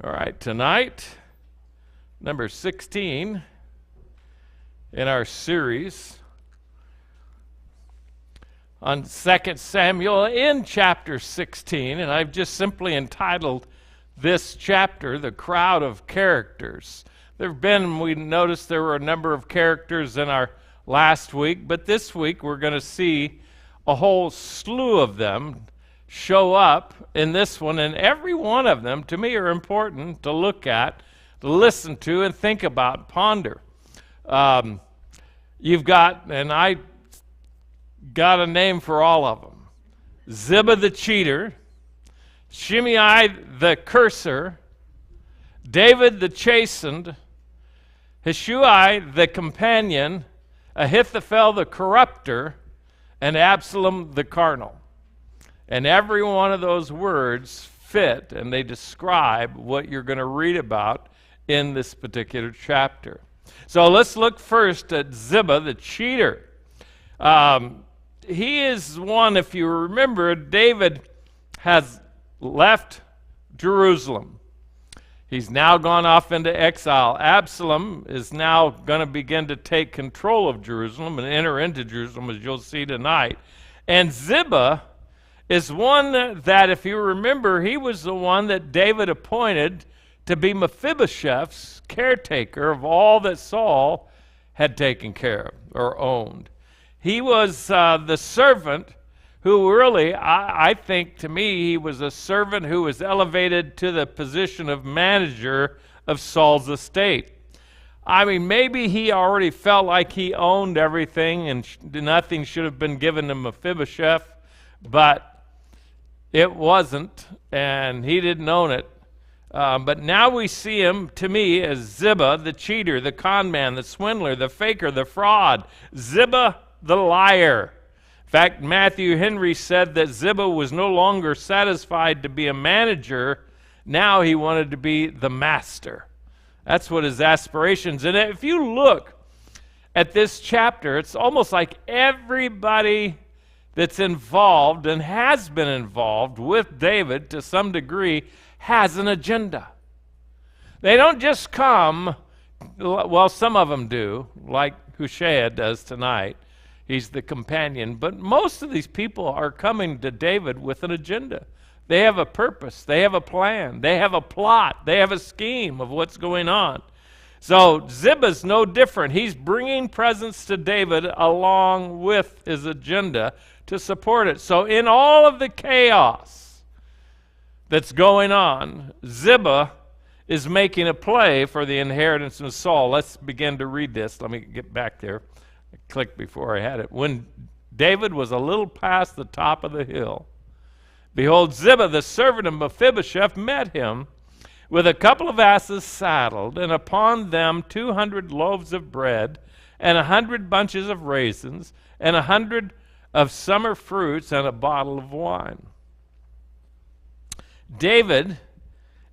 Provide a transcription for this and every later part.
All right, tonight, number 16 in our series on 2 Samuel in chapter 16, and I've just simply entitled this chapter, The Crowd of Characters. We noticed there were a number of characters in our last week, but this week we're going to see a whole slew of them show up in this one, and every one of them, to me, are important to look at, to listen to, and think about, ponder. You've got, and I got a name for all of them: Ziba the cheater, Shimei the curser, David the chastened, Hushai the companion, Ahithophel the corrupter, and Absalom the carnal. And every one of those words fit, and they describe what you're going to read about in this particular chapter. So let's look first at Ziba the cheater. He is one, if you remember, David has left Jerusalem. He's now gone off into exile. Absalom is now going to begin to take control of Jerusalem and enter into Jerusalem, as you'll see tonight. And Ziba is one that, if you remember, he was the one that David appointed to be Mephibosheth's caretaker of all that Saul had taken care of or owned. He was the servant who really, I think, to me, he was a servant who was elevated to the position of manager of Saul's estate. I mean, maybe he already felt like he owned everything and nothing should have been given to Mephibosheth, but it wasn't, and he didn't own it. But now we see him, to me, as Ziba, the cheater, the con man, the swindler, the faker, the fraud. Ziba, the liar. In fact, Matthew Henry said that Ziba was no longer satisfied to be a manager. Now he wanted to be the master. That's what his aspirations. And if you look at this chapter, it's almost like everybody that's involved and has been involved with David to some degree has an agenda. They don't just come, well, some of them do, like Hushai does tonight. He's the companion. But most of these people are coming to David with an agenda. They have a purpose. They have a plan. They have a plot. They have a scheme of what's going on. So Ziba's no different. He's bringing presents to David along with his agenda to support it. So in all of the chaos that's going on, Ziba is making a play for the inheritance of Saul. Let's begin to read this. Let me get back there. I clicked before I had it. When David was a little past the top of the hill, behold, Ziba, the servant of Mephibosheth, met him with a couple of asses saddled, and upon them 200 loaves of bread, and 100 bunches of raisins, and 100 of summer fruits, and a bottle of wine. David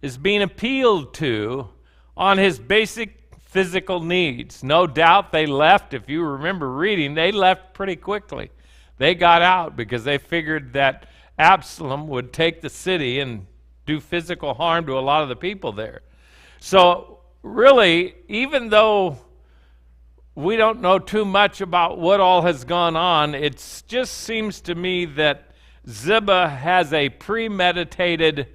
is being appealed to on his basic physical needs. No doubt they left, if you remember reading, they left pretty quickly. They got out because they figured that Absalom would take the city and do physical harm to a lot of the people there. So really, even though we don't know too much about what all has gone on, it just seems to me that Ziba has a premeditated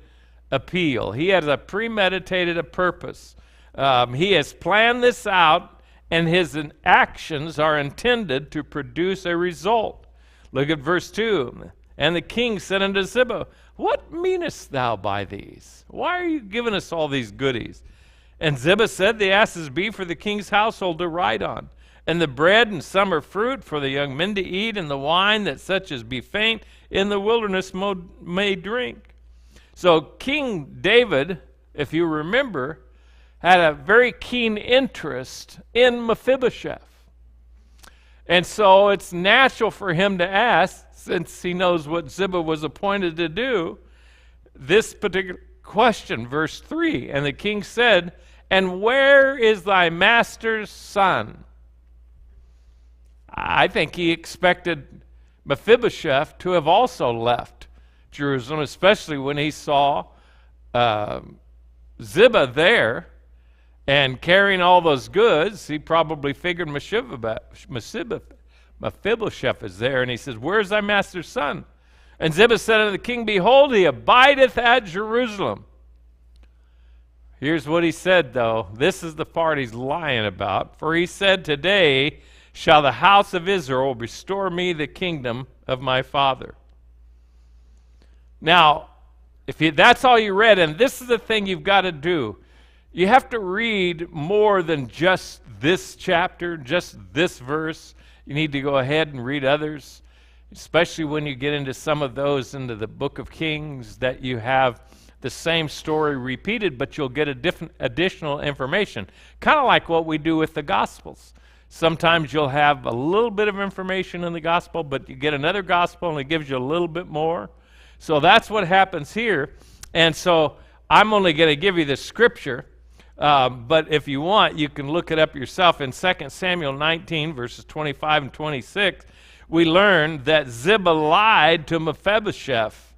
appeal. He has a premeditated purpose. He has planned this out, and his actions are intended to produce a result. Look at verse 2. And the king said unto Ziba, what meanest thou by these? Why are you giving us all these goodies? And Ziba said, the asses be for the king's household to ride on, and the bread and summer fruit for the young men to eat, and the wine that such as be faint in the wilderness may drink. So King David, if you remember, had a very keen interest in Mephibosheth. And so it's natural for him to ask, since he knows what Ziba was appointed to do, this particular question, verse 3. And the king said, and where is thy master's son? I think he expected Mephibosheth to have also left Jerusalem, especially when he saw Ziba there and carrying all those goods, he probably figured Mephibosheth is there, and he says, "Where's thy master's son?" And Ziba said unto the king, "Behold, he abideth at Jerusalem." Here's what he said, though. This is the part he's lying about. For he said, "Today shall the house of Israel restore me the kingdom of my father." Now, that's all you read, and this is the thing you've got to do. You have to read more than just this chapter, just this verse. You need to go ahead and read others, especially when you get into some of those into the book of Kings that you have the same story repeated, but you'll get a different additional information. Kind of like what we do with the Gospels. Sometimes you'll have a little bit of information in the Gospel, but you get another Gospel and it gives you a little bit more. So that's what happens here. And so I'm only going to give you the scripture, but if you want, you can look it up yourself. In 2 Samuel 19, verses 25 and 26, we learn that Ziba lied to Mephibosheth,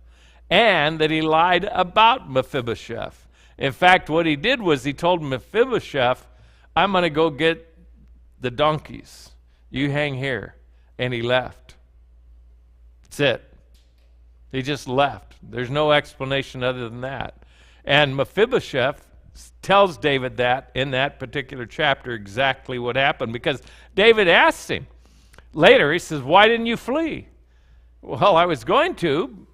and that he lied about Mephibosheth. In fact, what he did was he told Mephibosheth, "I'm going to go get the donkeys. You hang here." And he left. That's it. He just left. There's no explanation other than that. And Mephibosheth tells David that in that particular chapter exactly what happened, because David asked him later, he says, "Why didn't you flee?" "Well, I was going to.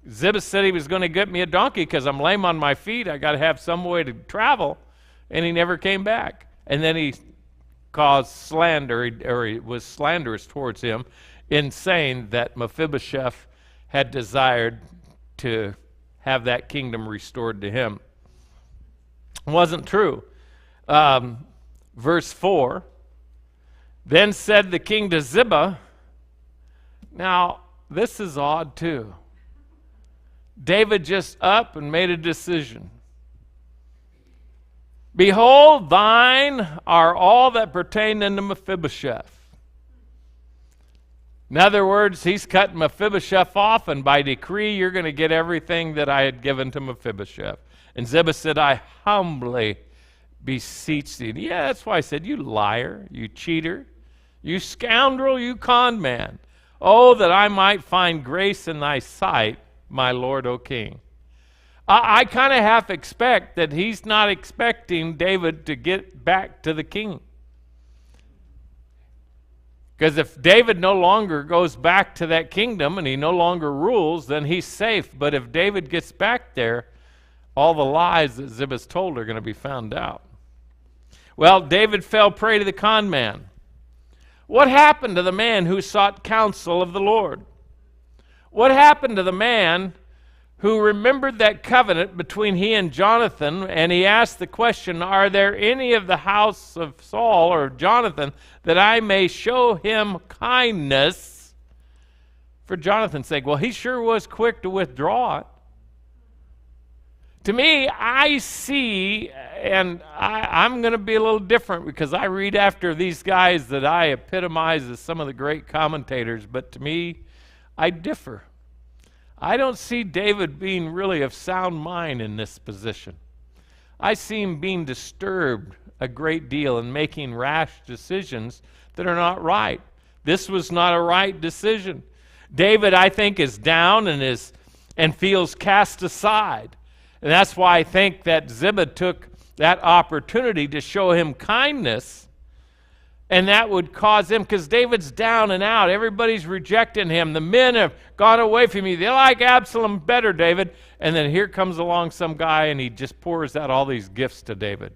Ziba said he was going to get me a donkey because I'm lame on my feet. I got to have some way to travel." And he never came back. And then he caused slander, or he was slanderous towards him in saying that Mephibosheth had desired to have that kingdom restored to him. It wasn't true. Verse 4, "Then said the king to Ziba," now this is odd too. David just up and made a decision. "Behold, thine are all that pertain unto Mephibosheth." In other words, he's cutting Mephibosheth off, and by decree, you're going to get everything that I had given to Mephibosheth. And Ziba said, "I humbly beseech thee." Yeah, that's why I said, "You liar, you cheater, you scoundrel, you con man. Oh, that I might find grace in thy sight, my Lord, O King." I kind of half expect that he's not expecting David to get back to the king. Because if David no longer goes back to that kingdom and he no longer rules, then he's safe. But if David gets back there, all the lies that Ziba's told are going to be found out. Well, David fell prey to the con man. What happened to the man who sought counsel of the Lord? What happened to the man who remembered that covenant between he and Jonathan, and he asked the question, "Are there any of the house of Saul or Jonathan that I may show him kindness for Jonathan's sake?" Well, he sure was quick to withdraw it. To me, I see, and I'm going to be a little different because I read after these guys that I epitomize as some of the great commentators, but to me, I differ. I don't see David being really of sound mind in this position. I see him being disturbed a great deal and making rash decisions that are not right. This was not a right decision. David, I think, is down and feels cast aside. And that's why I think that Ziba took that opportunity to show him kindness, and that would cause him, because David's down and out. Everybody's rejecting him. The men have gone away from you. They like Absalom better, David. And then here comes along some guy, and he just pours out all these gifts to David.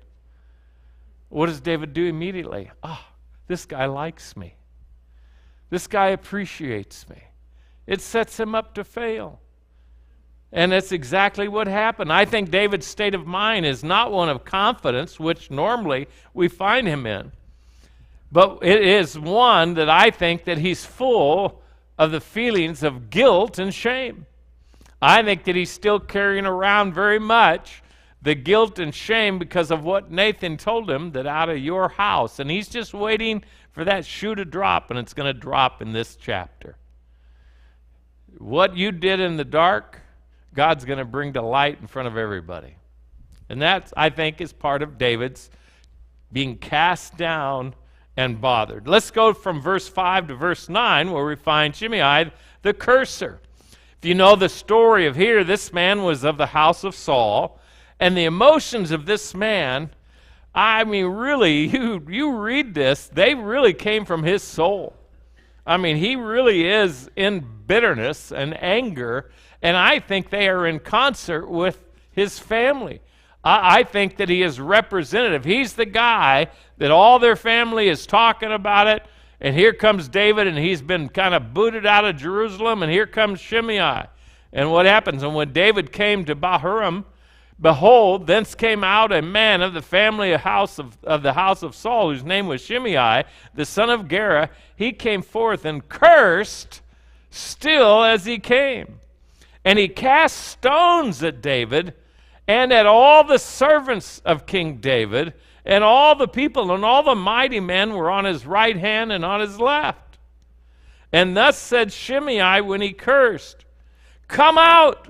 What does David do immediately? Oh, this guy likes me. This guy appreciates me. It sets him up to fail. And that's exactly what happened. I think David's state of mind is not one of confidence, which normally we find him in. But it is one that I think that he's full of the feelings of guilt and shame. I think that he's still carrying around very much the guilt and shame because of what Nathan told him, that out of your house. And he's just waiting for that shoe to drop, and it's going to drop in this chapter. What you did in the dark, God's going to bring to light in front of everybody. And that, I think, is part of David's being cast down and bothered. Let's go from verse 5 to verse 9, where we find Shimei the cursor. If you know the story of here, this man was of the house of Saul, and the emotions of this man, I mean, really, you read this, they really came from his soul. I mean, he really is in bitterness and anger, and I think they are in concert with his family. I think that he is representative. He's the guy that all their family is talking about it, and here comes David, and he's been kind of booted out of Jerusalem, and here comes Shimei. And what happens? And when David came to Bahurim, behold, thence came out a man of the family of the house of Saul, whose name was Shimei, the son of Gera. He came forth and cursed still as he came. And he cast stones at David and at all the servants of King David, and all the people and all the mighty men were on his right hand and on his left. And thus said Shimei when he cursed, come out,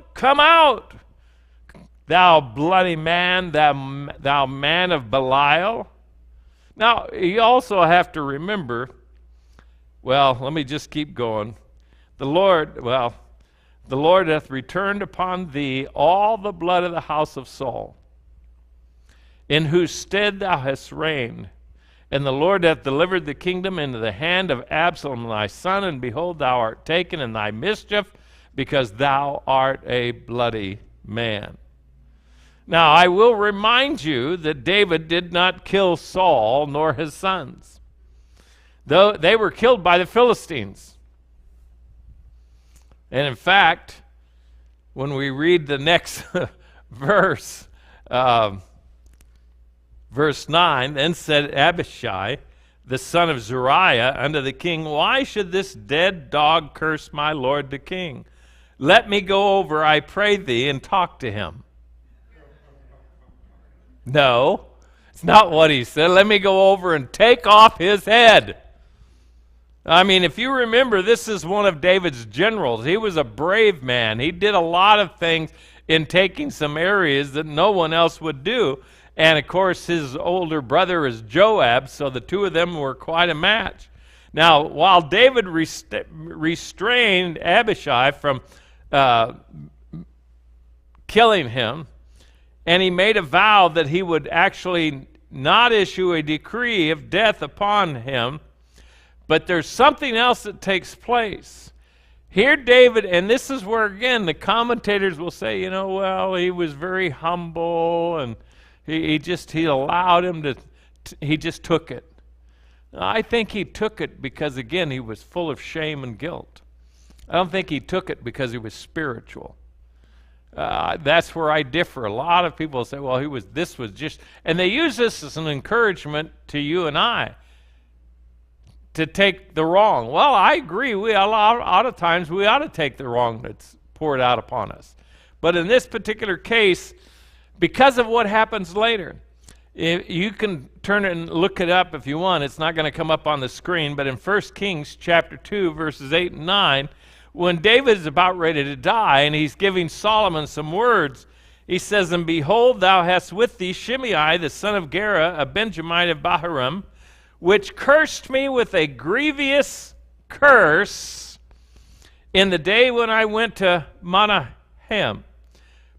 thou bloody man, thou man of Belial. Now, you also have to remember, well, let me just keep going. The Lord hath returned upon thee all the blood of the house of Saul, in whose stead thou hast reigned. And the Lord hath delivered the kingdom into the hand of Absalom thy son, and behold, thou art taken in thy mischief, because thou art a bloody man. Now, I will remind you that David did not kill Saul nor his sons, though they were killed by the Philistines. And in fact, when we read the next verse, verse 9, then said Abishai, the son of Zeruiah, unto the king, why should this dead dog curse my lord the king? Let me go over, I pray thee, and talk to him. No, it's not what he said. Let me go over and take off his head. I mean, if you remember, this is one of David's generals. He was a brave man. He did a lot of things in taking some areas that no one else would do. And, of course, his older brother is Joab, so the two of them were quite a match. Now, while David restrained Abishai from killing him, and he made a vow that he would actually not issue a decree of death upon him, but there's something else that takes place. Here David, and this is where, again, the commentators will say, well, he was very humble, and he allowed him to, he just took it. I think he took it because, again, he was full of shame and guilt. I don't think he took it because he was spiritual. That's where I differ. A lot of people say, well, this was just, and they use this as an encouragement to you and I to take the wrong. Well, I agree. A lot of times we ought to take the wrong that's poured out upon us. But in this particular case, because of what happens later, you can turn it and look it up if you want. It's not going to come up on the screen, but in 1 Kings chapter 2, verses 8 and 9, when David is about ready to die and he's giving Solomon some words, he says, and behold, thou hast with thee Shimei, the son of Gera, a Benjamite of Bahurim, which cursed me with a grievous curse in the day when I went to Mahanaim.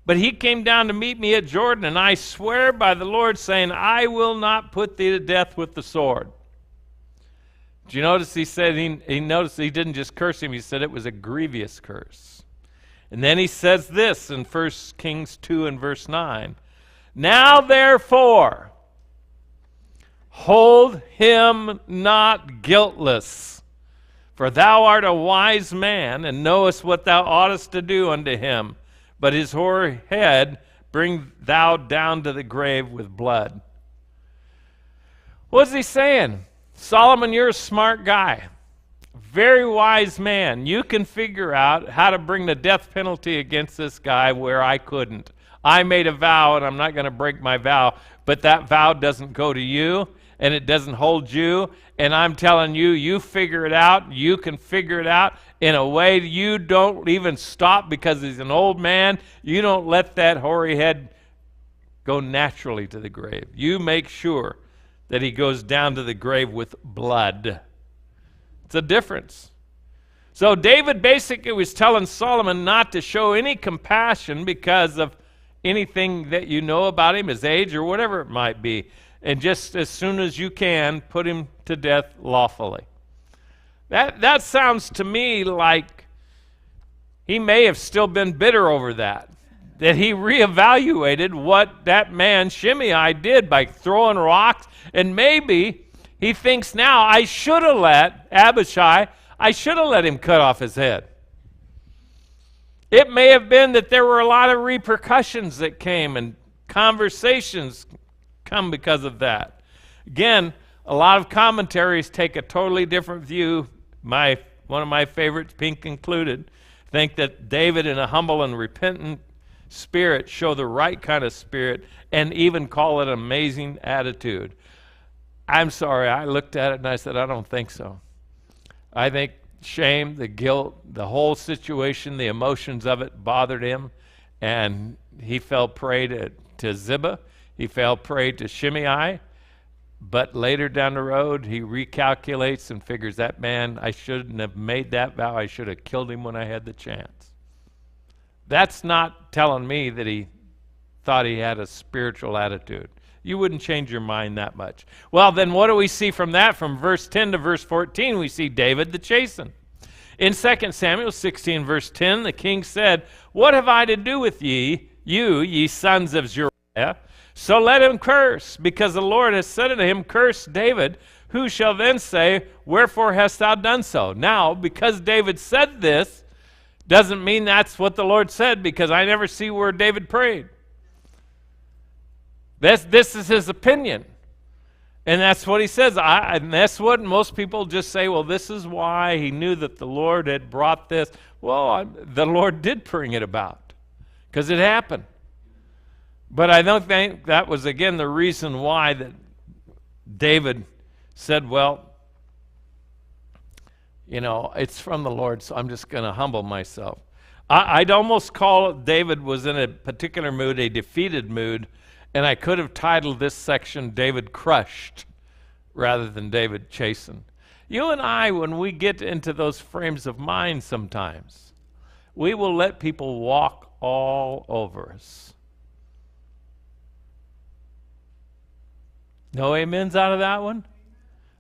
But he came down to meet me at Jordan, and I swear by the Lord, saying, I will not put thee to death with the sword. Did you notice he said, he noticed he didn't just curse him, he said it was a grievous curse. And then he says this in 1 Kings 2 and verse 9. Now therefore, hold him not guiltless, for thou art a wise man, and knowest what thou oughtest to do unto him. But his hoary head bring thou down to the grave with blood. What's he saying? Solomon, you're a smart guy. Very wise man. You can figure out how to bring the death penalty against this guy where I couldn't. I made a vow, and I'm not going to break my vow, but that vow doesn't go to you, and it doesn't hold you, and I'm telling you, you figure it out. You can figure it out in a way you don't even stop because he's an old man. You don't let that hoary head go naturally to the grave. You make sure that he goes down to the grave with blood. It's a difference. So David basically was telling Solomon not to show any compassion because of anything that you know about him, his age or whatever it might be. And just as soon as you can, put him to death lawfully. That sounds to me like he may have still been bitter over that he reevaluated what that man Shimei did by throwing rocks, and maybe he thinks now, I should have let Abishai, I should have let him cut off his head. It may have been that there were a lot of repercussions that came and conversations come because of that. Again, a lot of commentaries take a totally different view. One of my favorites, Pink included, think that David in a humble and repentant spirit show the right kind of spirit and even call it an amazing attitude. I'm sorry, I looked at it and I said, I don't think so. I think shame, the guilt, the whole situation, the emotions of it bothered him, and he fell prey to Ziba. He fell prey to Shimei, but later down the road, he recalculates and figures, that man, I shouldn't have made that vow. I should have killed him when I had the chance. That's not telling me that he thought he had a spiritual attitude. You wouldn't change your mind that much. Well, then what do we see from that? From verse 10 to verse 14, we see David the chastened. In 2 Samuel 16, verse 10, the king said, what have I to do with ye sons of Zeruiah? So let him curse, because the Lord has said unto him, curse David. Who shall then say, wherefore hast thou done so? Now, because David said this, doesn't mean that's what the Lord said, because I never see where David prayed. This is his opinion. And that's what he says. And that's what most people just say, well, this is why he knew that the Lord had brought this. Well, the Lord did bring it about, because it happened. But I don't think that was, again, the reason why that David said, well, you know, it's from the Lord, so I'm just going to humble myself. I'd almost call it David was in a particular mood, a defeated mood, and I could have titled this section, David Crushed, rather than David Chastened. You and I, when we get into those frames of mind sometimes, we will let people walk all over us. No amens out of that one?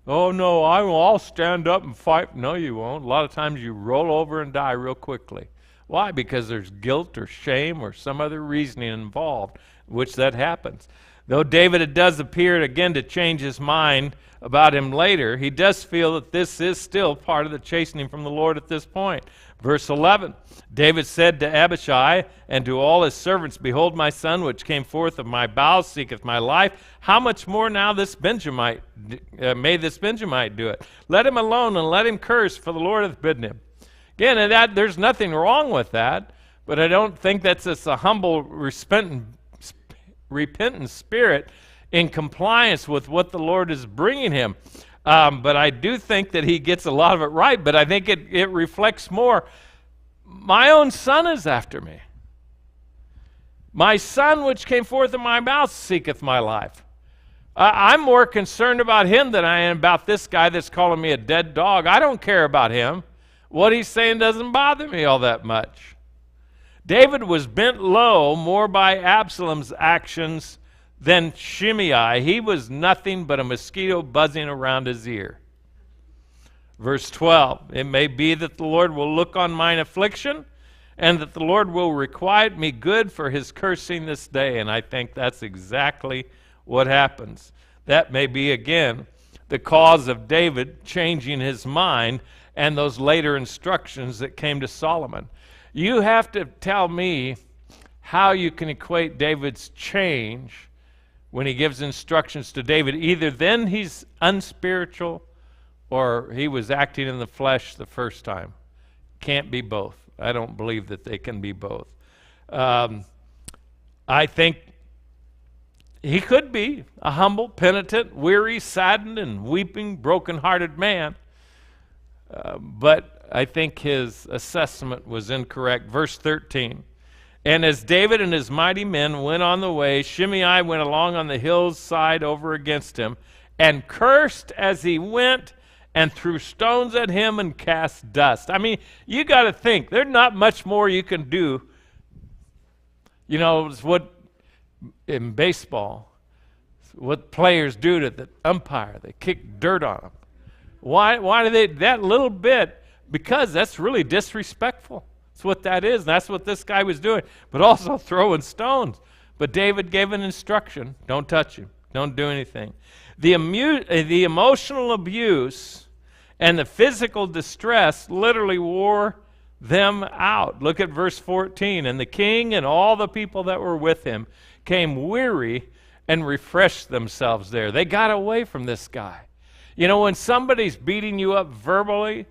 Oh, no, I'll stand up and fight. No, you won't. A lot of times you roll over and die real quickly. Why? Because there's guilt or shame or some other reasoning involved, which that happens. Though David does appear again to change his mind about him later, he does feel that this is still part of the chastening from the Lord at this point. Verse 11, David said to Abishai and to all his servants, behold, my son, which came forth of my bowels, seeketh my life. How much more now this Benjamite, may this Benjamite do it? Let him alone and let him curse, for the Lord hath bidden him. Again, and there's nothing wrong with that, but I don't think that's just a humble, repentant spirit in compliance with what the Lord is bringing him. But I do think that he gets a lot of it right, but I think it reflects more. My own son is after me. My son which came forth of my mouth seeketh my life. I'm more concerned about him than I am about this guy that's calling me a dead dog. I don't care about him. What he's saying doesn't bother me all that much. David was bent low more by Absalom's actions than Shimei. He was nothing but a mosquito buzzing around his ear. Verse 12, it may be that the Lord will look on mine affliction, and that the Lord will requite me good for his cursing this day. And I think that's exactly what happens. That may be, again, the cause of David changing his mind and those later instructions that came to Solomon. You have to tell me how you can equate David's change when he gives instructions to David. Either then he's unspiritual or he was acting in the flesh the first time. Can't be both. I don't believe that they can be both. I think he could be a humble, penitent, weary, saddened, and weeping, broken-hearted man. But I think his assessment was incorrect. Verse 13, And as David and his mighty men went on the way, Shimei went along on the hillside over against him, and cursed as he went, and threw stones at him and cast dust. I mean, you got to think, there's not much more you can do. You know, it's what in baseball, what players do to the umpire. They kick dirt on them. Why do they, that little bit? Because that's really disrespectful. That's what that is. And that's what this guy was doing. But also throwing stones. But David gave an instruction. Don't touch him. Don't do anything. The emotional abuse and the physical distress literally wore them out. Look at verse 14. And the king and all the people that were with him came weary and refreshed themselves there. They got away from this guy. You know, when somebody's beating you up verbally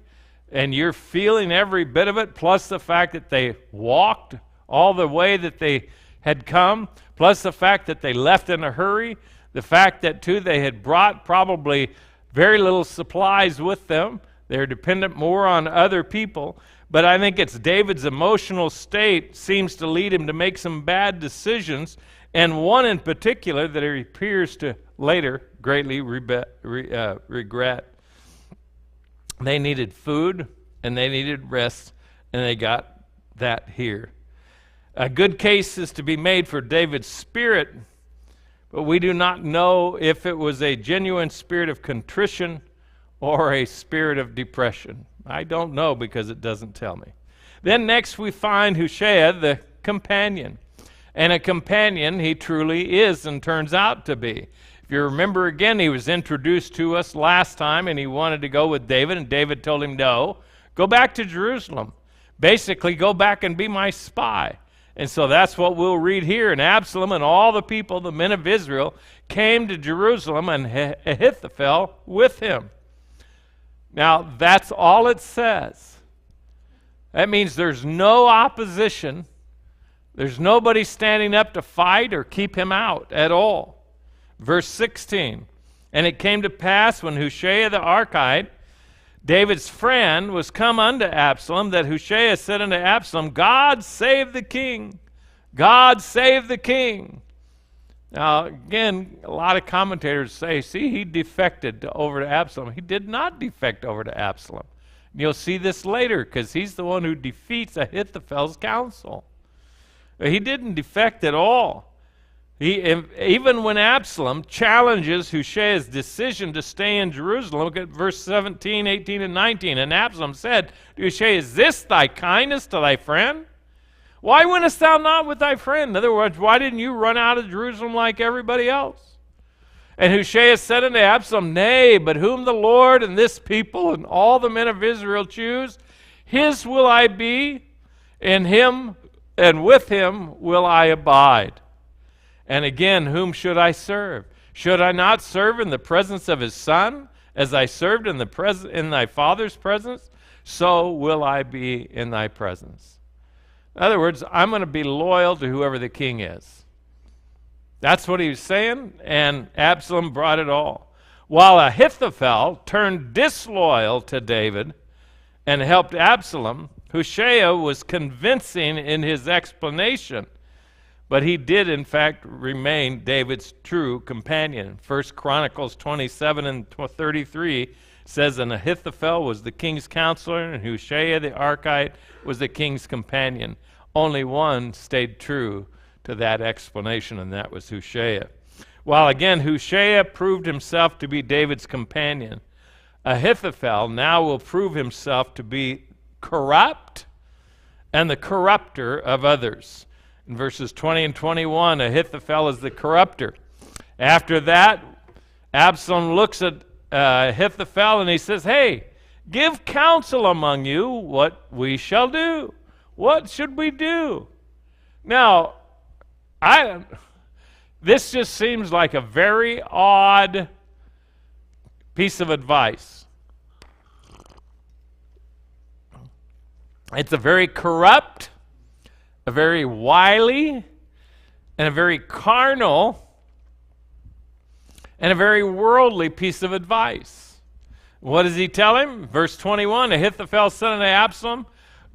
and you're feeling every bit of it, plus the fact that they walked all the way that they had come, plus the fact that they left in a hurry, the fact that, too, they had brought probably very little supplies with them. They're dependent more on other people. But I think it's David's emotional state seems to lead him to make some bad decisions, and one in particular that he appears to later greatly regret. They needed food and they needed rest, and they got that here. A good case is to be made for David's spirit, but we do not know if it was a genuine spirit of contrition or a spirit of depression. I don't know because it doesn't tell me. Then next we find Hushai, the companion. And a companion he truly is and turns out to be. If you remember again, he was introduced to us last time and he wanted to go with David, and David told him, no, go back to Jerusalem. Basically, go back and be my spy. And so that's what we'll read here. And Absalom and all the people, the men of Israel, came to Jerusalem, and Ahithophel with him. Now, that's all it says. That means there's no opposition. There's nobody standing up to fight or keep him out at all. Verse 16, and it came to pass when Hushai the Archite, David's friend, was come unto Absalom, that Hushai said unto Absalom, God save the king. God save the king. Now, again, a lot of commentators say, see, he defected over to Absalom. He did not defect over to Absalom. And you'll see this later, because he's the one who defeats Ahithophel's counsel. He didn't defect at all. Even when Absalom challenges Hushai's decision to stay in Jerusalem, look at verse 17, 18, and 19. And Absalom said to Hushai, is this thy kindness to thy friend? Why wentest thou not with thy friend? In other words, why didn't you run out of Jerusalem like everybody else? And Hushai said unto Absalom, nay, but whom the Lord and this people and all the men of Israel choose, his will I be, and him and with him will I abide. And again, whom should I serve? Should I not serve in the presence of his son, as I served in thy father's presence? So will I be in thy presence. In other words, I'm going to be loyal to whoever the king is. That's what he was saying, and Absalom brought it all. While Ahithophel turned disloyal to David and helped Absalom, Hushai was convincing in his explanation. But he did, in fact, remain David's true companion. 1 Chronicles 27 and 33 says, and Ahithophel was the king's counselor, and Hushai the Archite was the king's companion. Only one stayed true to that explanation, and that was Hushai. While again, Hushai proved himself to be David's companion, Ahithophel now will prove himself to be corrupt and the corrupter of others. In verses 20 and 21, Ahithophel is the corrupter. After that, Absalom looks at Ahithophel and he says, hey, give counsel among you what we shall do. What should we do? Now, this just seems like a very odd piece of advice. It's a very corrupt, a very wily, and a very carnal, and a very worldly piece of advice. What does he tell him? Verse 21, Ahithophel said unto Absalom,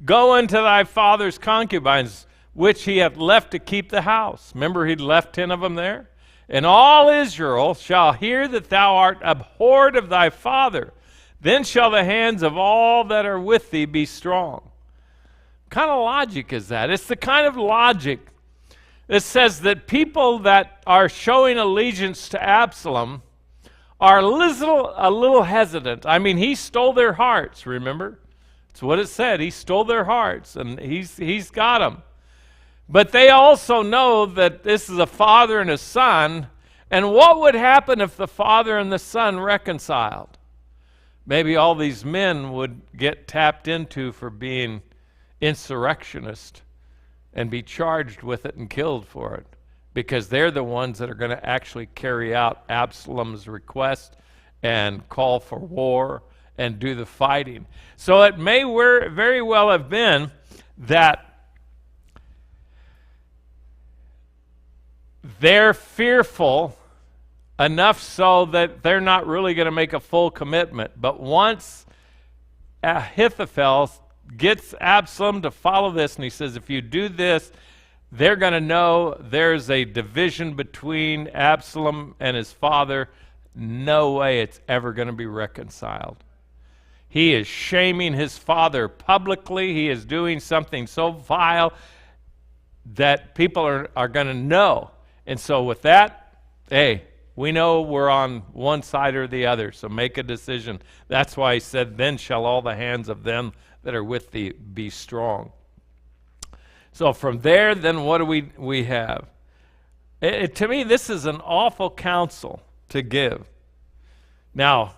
go unto thy father's concubines. which he hath left to keep the house. Remember, he'd left 10 of them there? And all Israel shall hear that thou art abhorred of thy father. Then shall the hands of all that are with thee be strong. What kind of logic is that? It's the kind of logic that says that people that are showing allegiance to Absalom are a little hesitant. I mean, he stole their hearts, remember? That's what it said. He stole their hearts, and he's got them. But they also know that this is a father and a son, and what would happen if the father and the son reconciled? Maybe all these men would get tapped into for being insurrectionists and be charged with it and killed for it, because they're the ones that are going to actually carry out Absalom's request and call for war and do the fighting. So it may very well have been that they're fearful enough so that they're not really going to make a full commitment. But once Ahithophel gets Absalom to follow this, and he says, if you do this, they're going to know there's a division between Absalom and his father. No way it's ever going to be reconciled. He is shaming his father publicly. He is doing something so vile that people are going to know. And so with that, hey, we know we're on one side or the other, so make a decision. That's why he said, then shall all the hands of them that are with thee be strong. So from there, then what do we have? To me, this is an awful counsel to give. Now,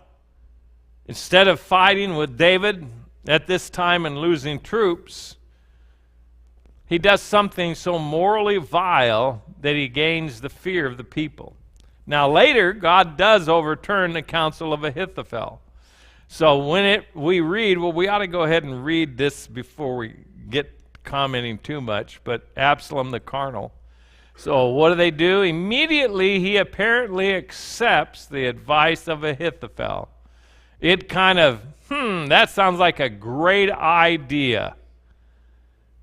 instead of fighting with David at this time and losing troops, he does something so morally vile that he gains the fear of the people. Now later, God does overturn the counsel of Ahithophel. So when we read, well, we ought to go ahead and read this before we get commenting too much, but Absalom the carnal. So what do? Immediately he apparently accepts the advice of Ahithophel. It kind of, that sounds like a great idea.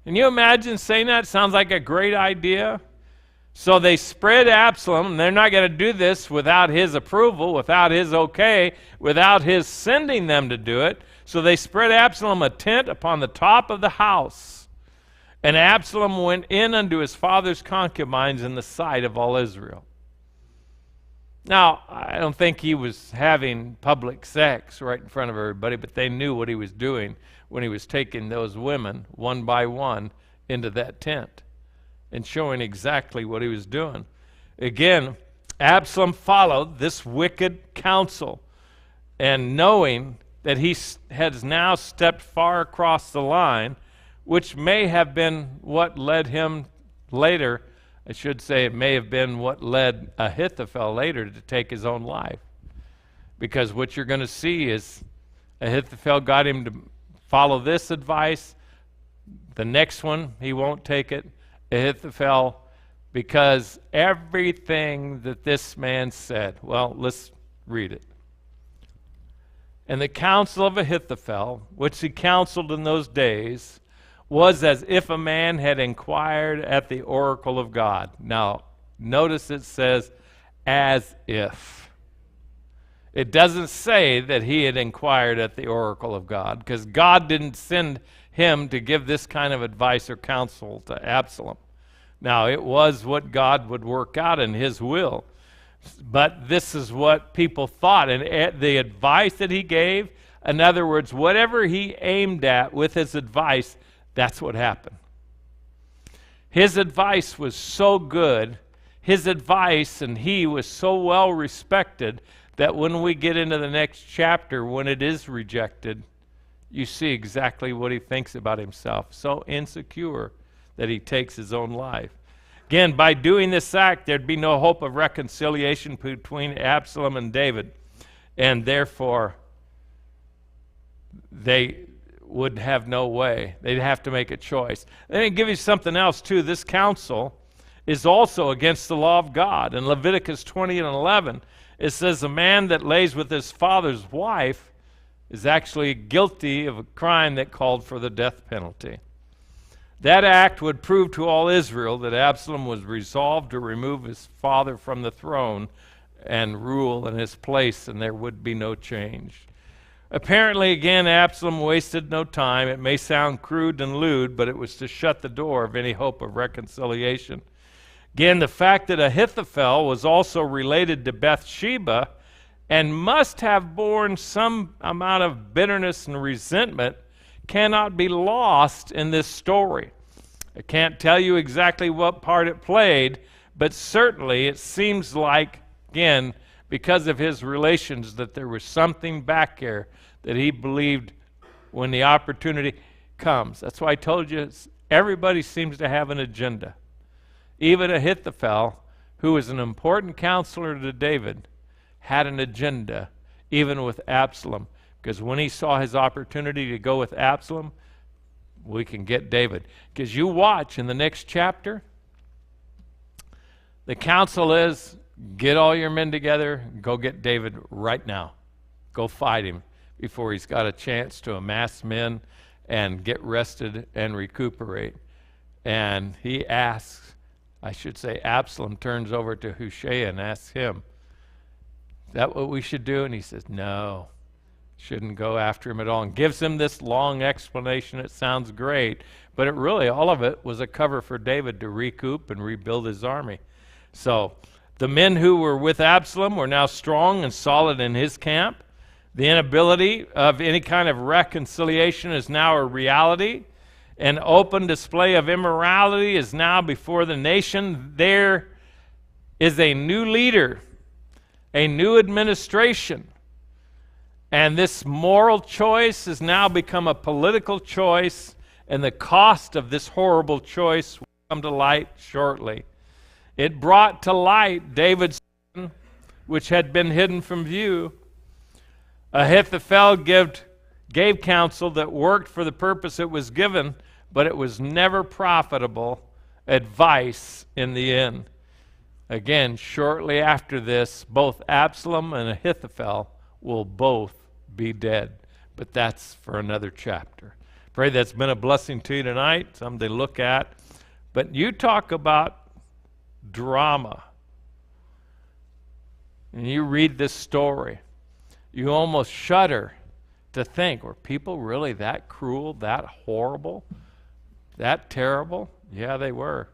Can you imagine saying that? Sounds like a great idea. So they spread Absalom, and they're not going to do this without his approval, without his okay, without his sending them to do it. So they spread Absalom a tent upon the top of the house. And Absalom went in unto his father's concubines in the sight of all Israel. Now, I don't think he was having public sex right in front of everybody, but they knew what he was doing when he was taking those women one by one into that tent and showing exactly what he was doing. Again, Absalom followed this wicked counsel, and knowing that he has now stepped far across the line, which may have been what led him later, I should say it may have been what led Ahithophel later to take his own life. Because what you're going to see is Ahithophel got him to follow this advice. The next one, he won't take it. Ahithophel, because everything that this man said, well, let's read it. And the counsel of Ahithophel, which he counseled in those days, was as if a man had inquired at the oracle of God. Now, notice it says, as if. It doesn't say that he had inquired at the oracle of God, because God didn't send him to give this kind of advice or counsel to Absalom. Now, it was what God would work out in his will. But this is what people thought. And the advice that he gave, in other words, whatever he aimed at with his advice, that's what happened. His advice was so good, his advice and he was so well respected that when we get into the next chapter, when it is rejected, you see exactly what he thinks about himself. So insecure that he takes his own life. Again, by doing this act, there'd be no hope of reconciliation between Absalom and David, and therefore they would have no way. They'd have to make a choice. Let me give you something else too. This counsel is also against the law of God. In Leviticus 20 and 11, it says a man that lays with his father's wife is actually guilty of a crime that called for the death penalty. That act would prove to all Israel that Absalom was resolved to remove his father from the throne and rule in his place, and there would be no change. Apparently, again, Absalom wasted no time. It may sound crude and lewd, but it was to shut the door of any hope of reconciliation. Again, the fact that Ahithophel was also related to Bathsheba and must have borne some amount of bitterness and resentment cannot be lost in this story. I can't tell you exactly what part it played, but certainly it seems like, again, because of his relations, that there was something back here that he believed when the opportunity comes. That's why I told you everybody seems to have an agenda. Even Ahithophel, who was an important counselor to David, had an agenda, even with Absalom. Because when he saw his opportunity to go with Absalom, we can get David. Because you watch in the next chapter, the counsel is, get all your men together, go get David right now. Go fight him before he's got a chance to amass men and get rested and recuperate. And he asks, Absalom turns over to Hushai and asks him, is that what we should do? And he says, no, shouldn't go after him at all. And gives him this long explanation. It sounds great, but it really, all of it was a cover for David to recoup and rebuild his army. So the men who were with Absalom were now strong and solid in his camp. The inability of any kind of reconciliation is now a reality. An open display of immorality is now before the nation. There is a new leader, a new administration, and this moral choice has now become a political choice, and the cost of this horrible choice will come to light shortly. It brought to light David's sin, which had been hidden from view. Ahithophel gave counsel that worked for the purpose it was given, but it was never profitable advice in the end. Again, shortly after this, both Absalom and Ahithophel will both be dead. But that's for another chapter. Pray that's been a blessing to you tonight, something to look at. But you talk about drama, and you read this story, you almost shudder to think, were people really that cruel, that horrible, that terrible? Yeah, they were.